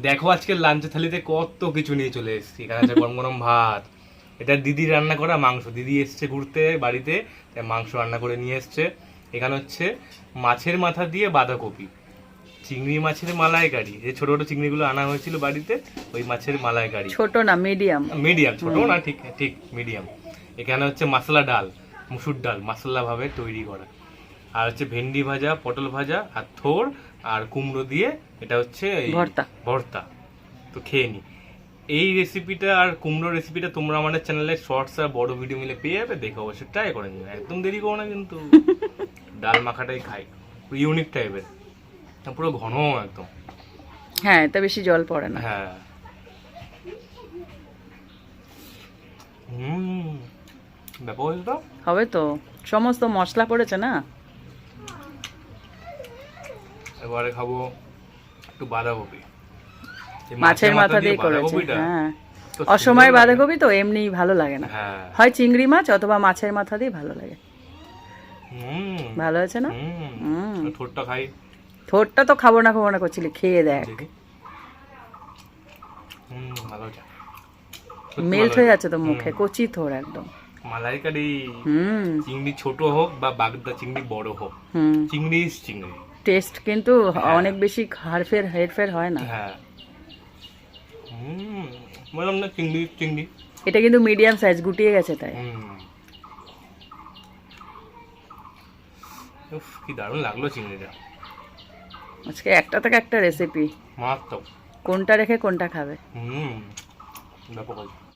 দেখো আজকে লাঞ্চের থালিতে কত কিছু নিয়ে চলে এসেছি। এখানে আছে গরম গরম ভাত, এটা দিদি রান্না করা মাংস, দিদি এসছে ঘুরতে বাড়িতে, তাই মাংস রান্না করে নিয়ে এসছে। এখানে হচ্ছে মাছের মাথা দিয়ে বাঁধাকপি, চিংড়ি মাছের মালাইকারি, এই ছোট ছোট চিংড়িগুলো আনা হয়েছিল বাড়িতে, ওই মাছের মালাইকারি। ছোট না, মিডিয়াম। মিডিয়াম, ছোট না, ঠিক ঠিক মিডিয়াম। এখানে হচ্ছে মশলা ডাল, মুসুর ডাল মশলা ভাবে তৈরি করা, আর হচ্ছে ভেন্ডি ভাজা, পটল ভাজা, আর থোড় আর কুমড়ো দিয়ে এটা হচ্ছে ভর্তা। ভর্তা। তো খেয়ে নি এই রেসিপিটা, আর কুমড়ো রেসিপিটা তোমরা আমাদের চ্যানেলে শর্টস আর বড় ভিডিও মিলে পেয়ে যাবে, দেখে অবশ্যই ট্রাই করে নিও, একদম দেরি করো না কিন্তু। ডাল মাখাটাই খাই, ইউনিক টাইপের, পুরো ঘন একদম। হ্যাঁ, এতে বেশি জল পড়ে না। হ্যাঁ, ব্যাপার হয়েছে তো। হবে তো, সমস্ত মশলা পড়েছে না। এবারে খাবো একটু বাঁধাকপি, এই মাছের মাথা দিয়ে করেছে। বাঁধাকপিটা হ্যাঁ, তো অসময় সুন্দর লাগে। বাঁধাকপি তো এমনি ভালো লাগে না, হ্যাঁ, হয় চিংড়ি মাছ অথবা মাছের মাথা দিয়ে ভালো লাগে। ভালো হয়েছে না? ঠোঁটটা খাই, থোরটা তো খাবো না করছিলি, খেয়ে দেখ। দেখি। ভালো হয়েছে, মেল্ট হয়ে যাচ্ছে তো মুখে, কচি থোর একদম। মালাইকারি। চিংড়ি ছোট হোক বা বাগদা চিংড়ি বড় হোক, চিংড়ি চিংড়ি টেস্ট কিন্তু অনেক বেশি হেরফের হয় না। হ্যাঁ, বললাম না চিংড়ি চিংড়ি। এটা কিন্তু মিডিয়াম সাইজ, গুটিয়ে গেছে তাই। উফ, কি দারুণ লাগলো চিংড়িটা। আজকে একটা থেকে একটা রেসিপি, মারাত্মক। কোনটা রেখে কোনটা খাবে। ব্যাপক হয়েছে।